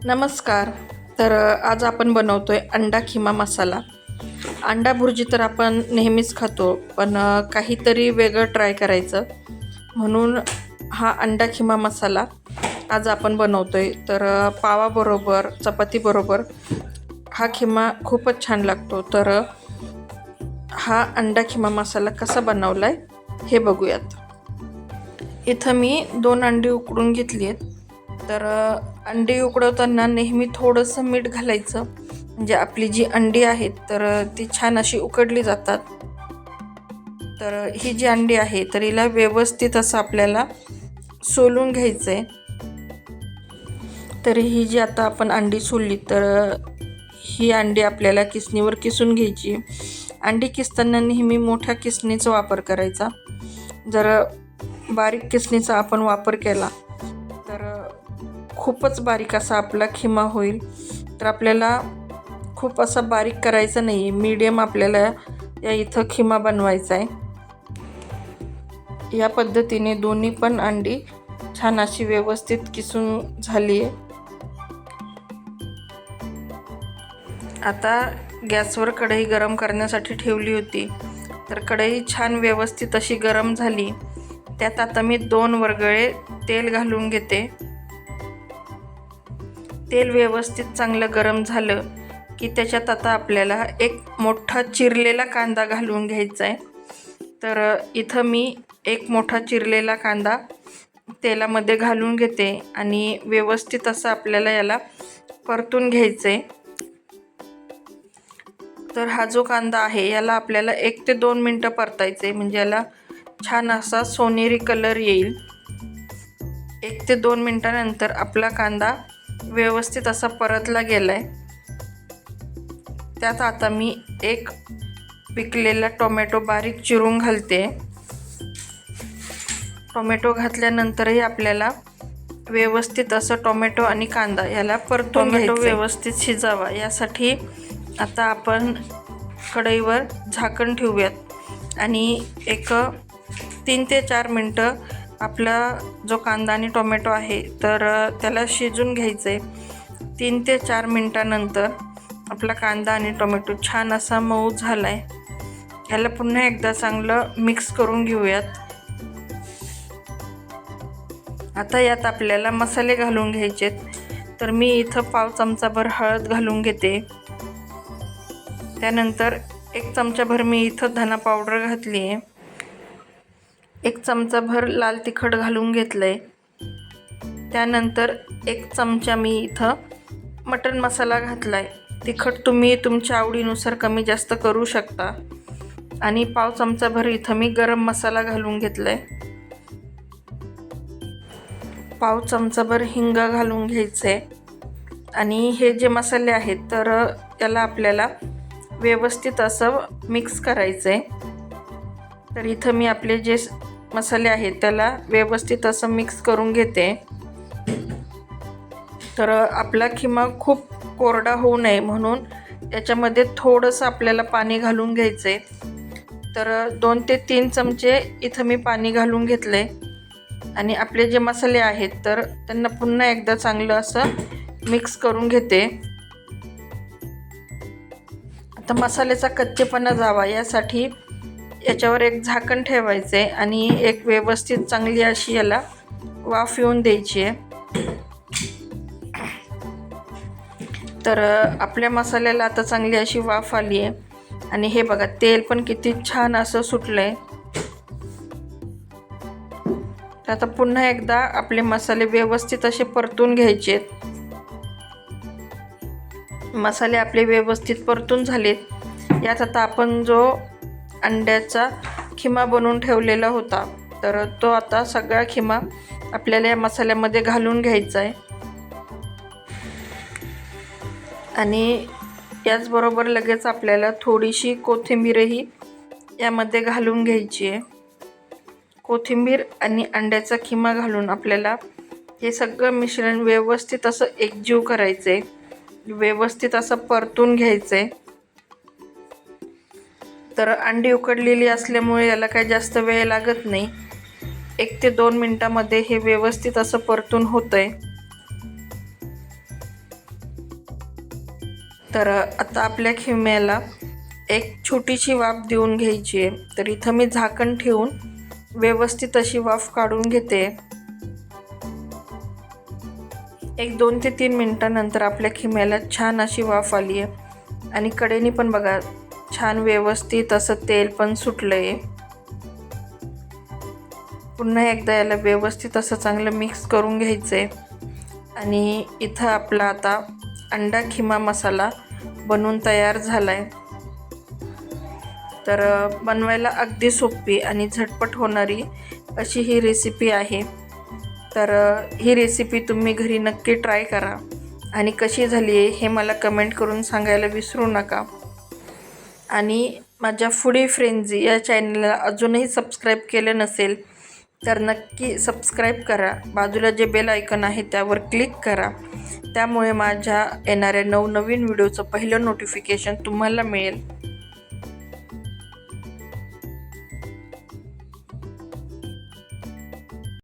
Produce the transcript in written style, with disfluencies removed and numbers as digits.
नमस्कार. आज आपण बनवतोय अंडा खिमा मसाला. अंडा भुर्जी तर आपण नेहमीच खातो, पण काहीतरी वेगळं ट्राय करायचं म्हणून हा अंडा खिमा मसाला आज आपण बनवतोय. पावाबरोबर, चपातीबरोबर हा खिमा खूपच छान लागतो. हा अंडा खिमा मसाला कसा बनवला आहे हे बघूयात. इथं मी 2 अंडी उकडून घेतली आहेत. अंडी उकडवताना नेहमी थोडंसं मीठ घालायचं, म्हणजे आपली जी अंडी आहेत ती छान अशी उकडली जातात. ही जी अंडी आहे हिला व्यवस्थित असं आपल्याला सोलून घ्यायचं आहे. ही जी आता आपण अंडी सोलली ही अंडी आपल्याला किसणीवर किसून घ्यायची. अंडी किसताना नेहमी मोठ्या किसणीचा वापर करायचा. जर बारीक किसणीचा आपण वापर केला तर खूपच बारीक असा आपला खिमा होईल. आपल्याला खूप असा बारीक करायचा नाही आहे, मीडियम आपल्याला या इथं खिमा बनवायचा आहे. या पद्धतीने दोन्ही पण अंडी छान अशी व्यवस्थित किसून झाली आहे. आता गॅसवर कढई गरम करण्यासाठी ठेवली होती. कढई छान व्यवस्थित अशी गरम झाली. त्यात आता मी 2 वरगळे तेल घालून घेते. तेल व्यवस्थित चांगलं गरम झालं की त्याच्यात आता आपल्याला एक मोठा चिरलेला कांदा घालून घ्यायचा आहे. इथं मी एक मोठा चिरलेला कांदा तेलामध्ये घालून घेते आणि व्यवस्थित असं आपल्याला याला परतून घ्यायचं आहे. हा जो कांदा आहे याला आपल्याला 1 ते 2 मिनटं परतायचं आहे, म्हणजे याला छान असा सोनेरी कलर येईल. 1 ते 2 मिनटानंतर आपला कांदा व्यवस्थित असा परतला गेलाय. त्यात आता मी एक पिकलेला टोमॅटो बारीक चिरून घालते. टोमॅटो घातल्यानंतरही आपल्याला व्यवस्थित असं टोमॅटो आणि कांदा याला परतून घ्यायचं. व्यवस्थित शिजावा यासाठी आता आपण कढईवर झाकण ठेवूयात आणि एक 3 ते 4 मिनटं आपला जो कांदा आणि टोमॅटो आहे त्याला शिजून घ्यायचं आहे. 3 ते 4 मिनटानंतर आपला कांदा आणि टोमॅटो छान असा मऊ झाला आहे. याला पुन्हा एकदा चांगलं मिक्स करून घेऊयात. आता यात आपल्याला मसाले घालून घ्यायचेत. मी इथं पाव चमचाभर हळद घालून घेते. त्यानंतर 1 चमचाभर मी इथं धना पावडर घातली आहे. 1 चमचाभर लाल तिखट घालून घेतलं आहे. त्यानंतर 1 चमचा मी इथं मटण मसाला घातला आहे. तिखट तुम्ही तुमच्या आवडीनुसार कमी जास्त करू शकता. आणि पाव चमचाभर इथं मी गरम मसाला घालून घेतला आहे. पाव चमचाभर हिंग घालून घ्यायचं आहे. आणि हे जे मसाले आहेत त्याला आपल्याला व्यवस्थित असं मिक्स करायचं आहे. इथं मी आपले जे मसाले आहेत त्याला व्यवस्थित असं मिक्स करून घेते. आपला खिमा खूप कोरडा होऊ नये म्हणून याच्यामध्ये थोडंसं आपल्याला पाणी घालून घ्यायचं आहे. 2 ते 3 चमचे इथं मी पाणी घालून घेतलं आहे. आणि आपले जे मसाले आहेत त्यांना पुन्हा एकदा चांगलं असं मिक्स करून घेते. आता मसाल्याचा कच्चेपणा जावा यासाठी याच्यावर एक झाकण ठेवायचं आहे आणि एक व्यवस्थित चांगली अशी याला वाफ येऊन द्यायची आहे. आपल्या मसाल्याला आता चांगली अशी वाफ आली आहे. आणि हे बघा तेल पण किती छान असं सुटलं आहे. आता पुन्हा एकदा आपले मसाले व्यवस्थित असे परतून घ्यायचे आहेत. मसाले आपले व्यवस्थित परतून झालेत. यात आता आपण जो अंड्याचा खिमा बनवून ठेवलेला होता तो आता सगळा खिमा आपल्याला या मसाल्यामध्ये घालून घ्यायचा आहे. आणि याचबरोबर लगेच आपल्याला थोडीशी कोथिंबीरही यामध्ये घालून घ्यायची आहे. कोथिंबीर आणि अंड्याचा खिमा घालून आपल्याला हे सगळं मिश्रण व्यवस्थित असं एकजीव करायचं आहे. व्यवस्थित असं परतून घ्यायचं आहे. अंडी उकडलेली असल्यामुळे याला काही जास्त वेळ लागत नाही. 1 ते 2 मिनटामध्ये हे व्यवस्थित असं परतून होतं आहे. तर आता आपल्या खिम्याला एक छोटीशी वाफ देऊन घ्यायची आहे. तर इथं मी झाकण ठेवून व्यवस्थित अशी वाफ काढून घेते. एक 2 ते 3 मिनिटांनंतर आपल्या खिम्याला छान अशी वाफ आली आहे आणि कडेने पण बघा छान व्यवस्थित असं तेल पण सुटलं आहे. पुन्हा एकदा याला व्यवस्थित असं चांगलं मिक्स करून घ्यायचं आहे. आणि इथं आपला आता अंडा खिमा मसाला बनवून तयार झाला आहे. तर बनवायला अगदी सोपी आणि झटपट होणारी अशी ही रेसिपी आहे. तर ही रेसिपी तुम्ही घरी नक्की ट्राय करा आणि कशी झाली आहे हे मला कमेंट करून सांगायला विसरू नका. आणि माझ्या फूडी फ्रेंझी या चॅनलला अजूनही सबस्क्राईब केलं नसेल तर नक्की सबस्क्राईब करा. बाजूला जे बेल आयकॉन आहे त्यावर क्लिक करा. त्यामुळे माझ्या येणाऱ्या नवनवीन व्हिडिओचं पहिलं नोटिफिकेशन तुम्हाला मिळेल.